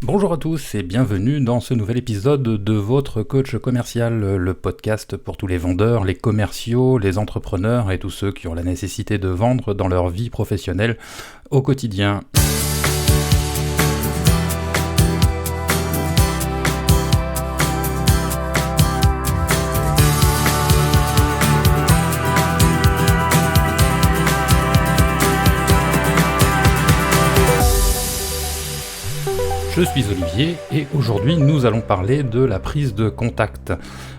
Bonjour à tous et bienvenue dans ce nouvel épisode de votre coach commercial, le podcast pour tous les vendeurs, les commerciaux, les entrepreneurs et tous ceux qui ont la nécessité de vendre dans leur vie professionnelle au quotidien. Je suis Olivier et aujourd'hui nous allons parler de la prise de contact.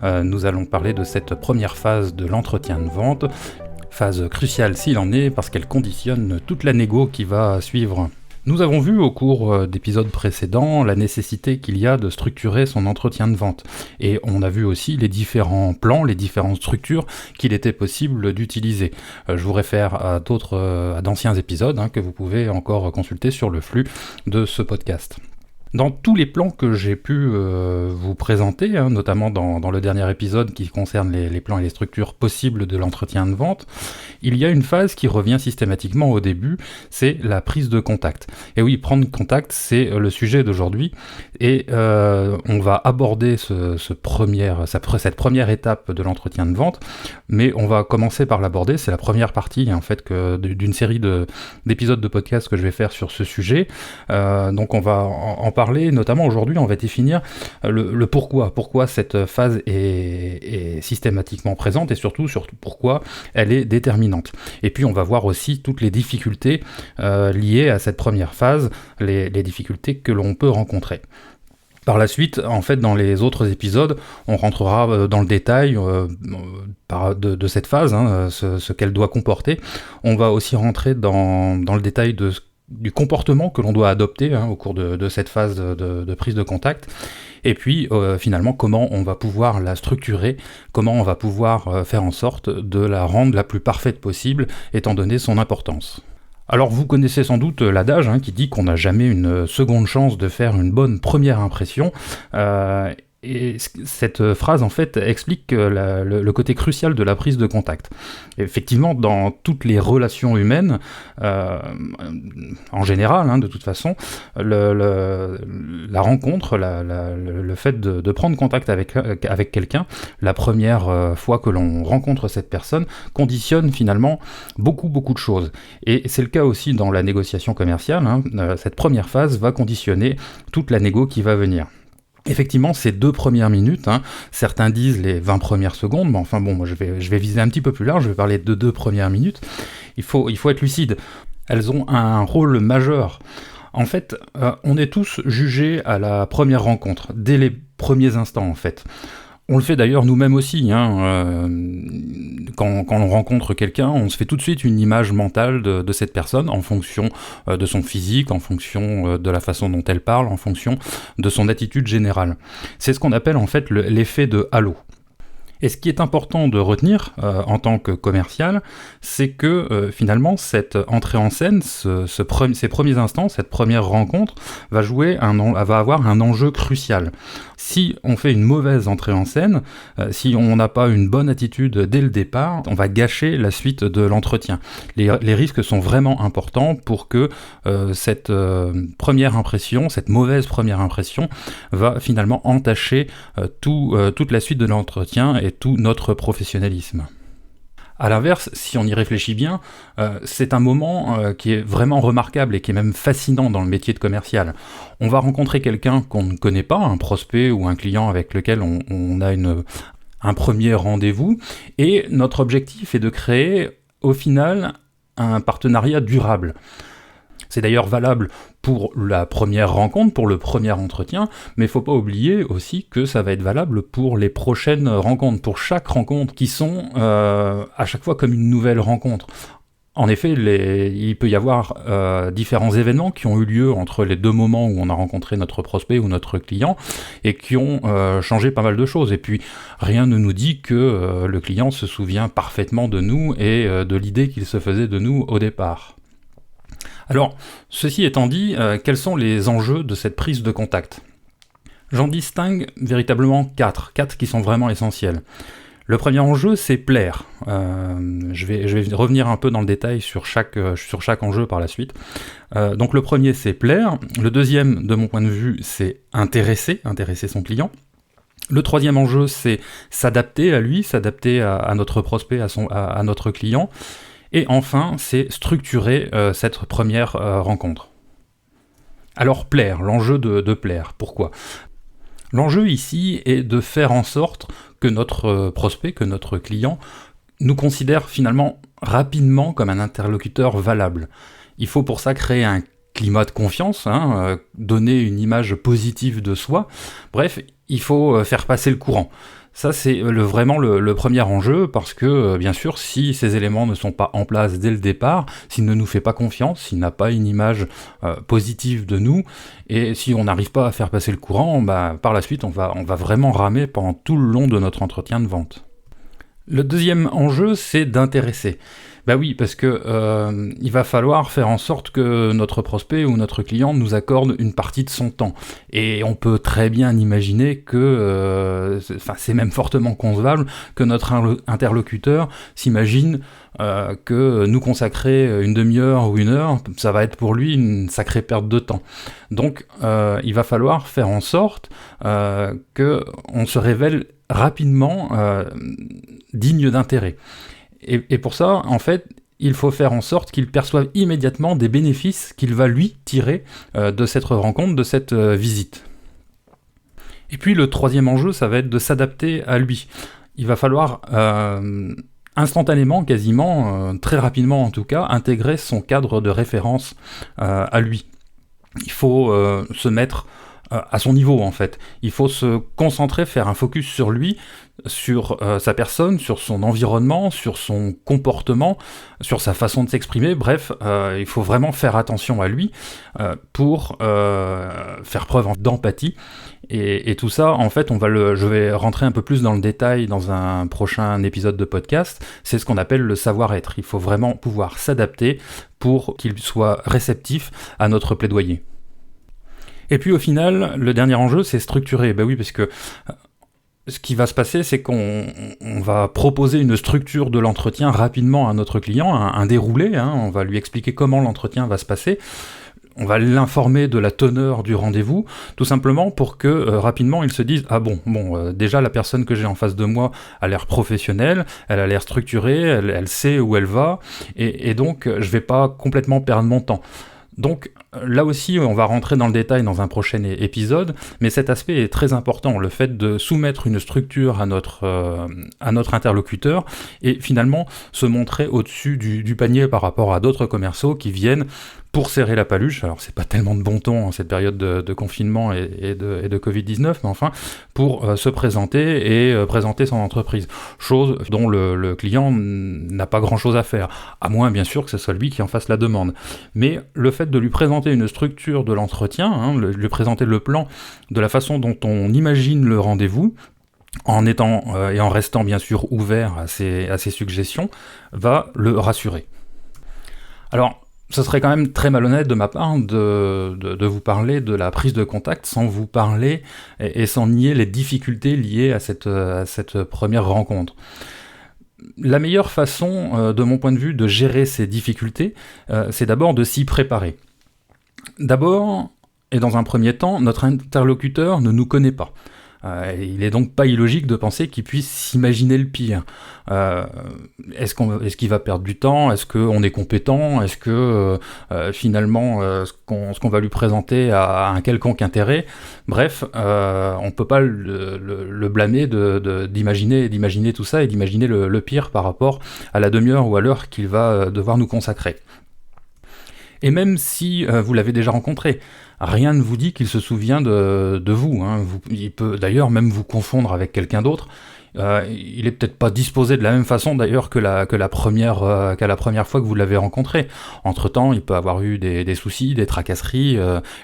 Nous allons parler de cette première phase de l'entretien de vente, phase cruciale s'il en est parce qu'elle conditionne toute la négo qui va suivre. Nous avons vu au cours d'épisodes précédents la nécessité qu'il y a de structurer son entretien de vente. Et on a vu aussi les différents plans, les différentes structures qu'il était possible d'utiliser. Je vous réfère à d'anciens épisodes que vous pouvez encore consulter sur le flux de ce podcast. Dans tous les plans que j'ai pu vous présenter, notamment dans le dernier épisode qui concerne les plans et les structures possibles de l'entretien de vente, il y a une phase qui revient systématiquement au début, c'est la prise de contact. Et oui, prendre contact, c'est le sujet d'aujourd'hui, et on va aborder cette première étape de l'entretien de vente, mais on va commencer par l'aborder, c'est la première partie en fait d'une série d'épisodes de podcast que je vais faire sur ce sujet, donc on va en parler, notamment aujourd'hui, on va définir le pourquoi cette phase est systématiquement présente et surtout pourquoi elle est déterminante. Et puis on va voir aussi toutes les difficultés liées à cette première phase, les difficultés que l'on peut rencontrer. Par la suite, en fait, dans les autres épisodes, on rentrera dans le détail de cette phase, ce qu'elle doit comporter. On va aussi rentrer dans le détail du comportement que l'on doit adopter au cours de cette phase de prise de contact, et puis finalement comment on va pouvoir la structurer, comment on va pouvoir faire en sorte de la rendre la plus parfaite possible, étant donné son importance. Alors vous connaissez sans doute l'adage qui dit qu'on n'a jamais une seconde chance de faire une bonne première impression, et cette phrase en fait explique le côté crucial de la prise de contact. Effectivement, dans toutes les relations humaines, en général, de toute façon, la rencontre, le fait de prendre contact avec quelqu'un, la première fois que l'on rencontre cette personne, conditionne finalement beaucoup de choses. Et c'est le cas aussi dans la négociation commerciale. Cette première phase va conditionner toute la négo qui va venir. Effectivement, ces 2 premières minutes, certains disent les 20 premières secondes, mais enfin bon, moi je vais viser un petit peu plus large, je vais parler de 2 premières minutes. Il faut être lucide, elles ont un rôle majeur. En fait, on est tous jugés à la première rencontre, dès les premiers instants en fait. On le fait d'ailleurs nous-mêmes aussi, quand on rencontre quelqu'un, on se fait tout de suite une image mentale de cette personne en fonction de son physique, en fonction de la façon dont elle parle, en fonction de son attitude générale. C'est ce qu'on appelle en fait l'effet de halo. Et ce qui est important de retenir en tant que commercial, c'est que finalement cette entrée en scène, ces premiers instants, cette première rencontre, va avoir un enjeu crucial. Si on fait une mauvaise entrée en scène, si on n'a pas une bonne attitude dès le départ, on va gâcher la suite de l'entretien. Les risques sont vraiment importants pour que cette première impression, cette mauvaise première impression, va finalement entacher toute la suite de l'entretien et tout notre professionnalisme. A l'inverse, si on y réfléchit bien, c'est un moment qui est vraiment remarquable et qui est même fascinant dans le métier de commercial. On va rencontrer quelqu'un qu'on ne connaît pas, un prospect ou un client avec lequel on a un premier rendez-vous, et notre objectif est de créer, au final, un partenariat durable. C'est d'ailleurs valable pour la première rencontre, pour le premier entretien, mais il ne faut pas oublier aussi que ça va être valable pour les prochaines rencontres, pour chaque rencontre, qui sont à chaque fois comme une nouvelle rencontre. En effet, il peut y avoir différents événements qui ont eu lieu entre les 2 moments où on a rencontré notre prospect ou notre client et qui ont changé pas mal de choses. Et puis, rien ne nous dit que le client se souvient parfaitement de nous et de l'idée qu'il se faisait de nous au départ. Alors, ceci étant dit, quels sont les enjeux de cette prise de contact ? J'en distingue véritablement 4 qui sont vraiment essentiels. Le premier enjeu, c'est plaire. Je vais revenir un peu dans le détail sur chaque enjeu par la suite. Donc le premier, c'est plaire. Le deuxième, de mon point de vue, c'est intéresser son client. Le troisième enjeu, c'est s'adapter à lui, s'adapter à notre prospect, à notre client. Et enfin, c'est structurer cette première rencontre. Alors plaire, l'enjeu de plaire, pourquoi ? L'enjeu ici est de faire en sorte que notre prospect, que notre client, nous considère finalement rapidement comme un interlocuteur valable. Il faut pour ça créer un climat de confiance, donner une image positive de soi. Bref, il faut faire passer le courant. Ça, c'est vraiment le premier enjeu, parce que, bien sûr, si ces éléments ne sont pas en place dès le départ, s'il ne nous fait pas confiance, s'il n'a pas une image positive de nous, et si on n'arrive pas à faire passer le courant, par la suite, on va vraiment ramer pendant tout le long de notre entretien de vente. Le deuxième enjeu, c'est d'intéresser. Oui, parce que il va falloir faire en sorte que notre prospect ou notre client nous accorde une partie de son temps. Et on peut très bien imaginer que, c'est même fortement concevable, que notre interlocuteur s'imagine que nous consacrer une demi-heure ou une heure, ça va être pour lui une sacrée perte de temps. Donc il va falloir faire en sorte qu'on se révèle rapidement digne d'intérêt. Et pour ça, en fait, il faut faire en sorte qu'il perçoive immédiatement des bénéfices qu'il va lui tirer de cette rencontre, de cette visite. Et puis le troisième enjeu, ça va être de s'adapter à lui. Il va falloir instantanément, quasiment, très rapidement en tout cas, intégrer son cadre de référence à lui. Il faut se mettre à son niveau, en fait. Il faut se concentrer, faire un focus sur lui, sur sa personne, sur son environnement, sur son comportement, sur sa façon de s'exprimer. Bref, il faut vraiment faire attention à lui pour faire preuve d'empathie. Et tout ça, en fait, je vais rentrer un peu plus dans le détail dans un prochain épisode de podcast. C'est ce qu'on appelle le savoir-être. Il faut vraiment pouvoir s'adapter pour qu'il soit réceptif à notre plaidoyer. Et puis au final, le dernier enjeu, c'est structurer. Oui, parce que ce qui va se passer, c'est qu'on va proposer une structure de l'entretien rapidement à notre client, un déroulé, on va lui expliquer comment l'entretien va se passer. On va l'informer de la teneur du rendez-vous, tout simplement pour que rapidement il se dise « Ah déjà la personne que j'ai en face de moi a l'air professionnelle, elle a l'air structurée, elle sait où elle va, et donc je vais pas complètement perdre mon temps ». Donc là aussi, on va rentrer dans le détail dans un prochain épisode, mais cet aspect est très important, le fait de soumettre une structure à notre interlocuteur et finalement se montrer au-dessus du panier par rapport à d'autres commerciaux qui viennent pour serrer la paluche. Alors c'est pas tellement de bon ton en cette période de confinement et de Covid-19, mais enfin pour se présenter et présenter son entreprise, chose dont le client n'a pas grand-chose à faire, à moins bien sûr que ce soit lui qui en fasse la demande. Mais le fait de lui présenter une structure de l'entretien, lui présenter le plan de la façon dont on imagine le rendez-vous, en étant et en restant bien sûr ouvert à ses suggestions, va le rassurer. Alors, ce serait quand même très malhonnête de ma part de vous parler de la prise de contact sans vous parler et sans nier les difficultés liées à cette première rencontre. La meilleure façon, de mon point de vue, de gérer ces difficultés, c'est d'abord de s'y préparer. D'abord, et dans un premier temps, notre interlocuteur ne nous connaît pas. Il est donc pas illogique de penser qu'il puisse s'imaginer le pire. Est-ce qu'il va perdre du temps ? Est-ce qu'on est compétent ? Est-ce que finalement ce qu'on va lui présenter a un quelconque intérêt ? Bref, on peut pas le blâmer d'imaginer tout ça et d'imaginer le pire par rapport à la demi-heure ou à l'heure qu'il va devoir nous consacrer. Et même si vous l'avez déjà rencontré, rien ne vous dit qu'il se souvient de vous, il peut d'ailleurs même vous confondre avec quelqu'un d'autre. Il est peut-être pas disposé de la même façon d'ailleurs qu'à la première fois que vous l'avez rencontré. Entre-temps, il peut avoir eu des soucis, des tracasseries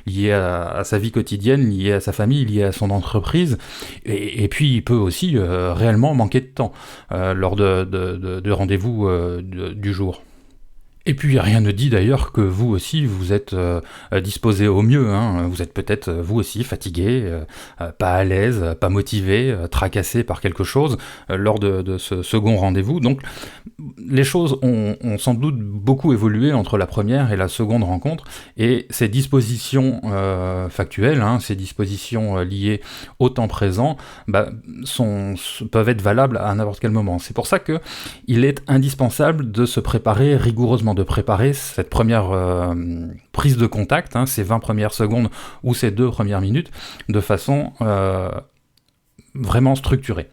liées à sa vie quotidienne, liées à sa famille, liées à son entreprise. Et puis il peut aussi réellement manquer de temps lors de rendez-vous du jour. Et puis rien ne dit d'ailleurs que vous aussi vous êtes disposé au mieux, hein. Vous êtes peut-être vous aussi fatigué, pas à l'aise, pas motivé, tracassé par quelque chose lors de ce second rendez-vous. Donc les choses ont sans doute beaucoup évolué entre la première et la seconde rencontre, et ces dispositions factuelles, hein, ces dispositions liées au temps présent, peuvent être valables à n'importe quel moment. C'est pour ça que il est indispensable de se préparer rigoureusement, de préparer cette première prise de contact, hein, ces 20 premières secondes ou ces 2 premières minutes, de façon vraiment structurée.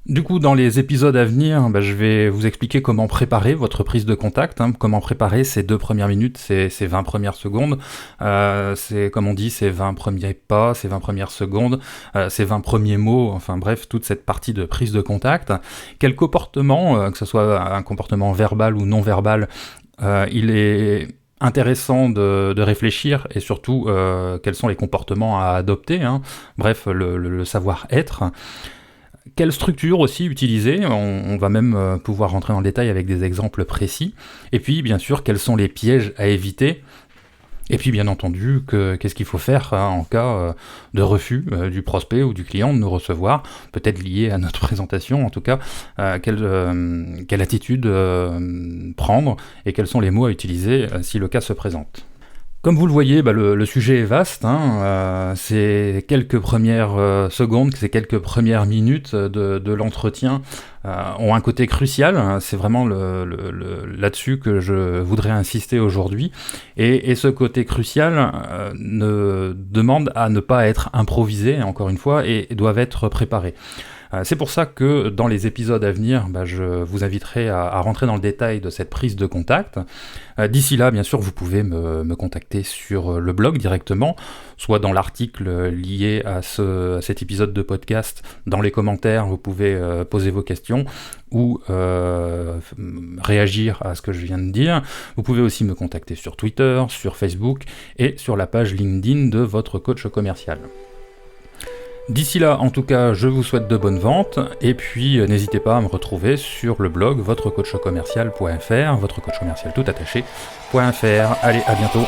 Du coup, dans les épisodes à venir, je vais vous expliquer comment préparer votre prise de contact, hein, comment préparer ces 2 premières minutes, ces 20 premières secondes, c'est, comme on dit, ces 20 premiers pas, ces 20 premières secondes, ces 20 premiers mots, enfin bref, toute cette partie de prise de contact. Quel comportement, que ce soit un comportement verbal ou non verbal, il est intéressant de réfléchir, et surtout quels sont les comportements à adopter, hein, bref, le savoir-être. Quelle structure aussi utiliser, on va même pouvoir rentrer dans le détail avec des exemples précis, et puis bien sûr quels sont les pièges à éviter, et puis bien entendu qu'est-ce qu'il faut faire en cas de refus du prospect ou du client de nous recevoir, peut-être lié à notre présentation, en tout cas quelle attitude prendre, et quels sont les mots à utiliser si le cas se présente. Comme vous le voyez, le sujet est vaste, hein, ces quelques premières secondes, ces quelques premières minutes de l'entretien ont un côté crucial, hein, c'est vraiment là-dessus que je voudrais insister aujourd'hui, et ce côté crucial demande à ne pas être improvisé, encore une fois, et doivent être préparés. C'est pour ça que dans les épisodes à venir, je vous inviterai à rentrer dans le détail de cette prise de contact. D'ici là, bien sûr, vous pouvez me contacter sur le blog directement, soit dans l'article lié à cet épisode de podcast, dans les commentaires, vous pouvez poser vos questions ou réagir à ce que je viens de dire. Vous pouvez aussi me contacter sur Twitter, sur Facebook et sur la page LinkedIn de votre coach commercial. D'ici là, en tout cas, je vous souhaite de bonnes ventes, et puis n'hésitez pas à me retrouver sur le blog votrecoachcommercial.fr, votrecoachcommercial tout attaché.fr. Allez, à bientôt.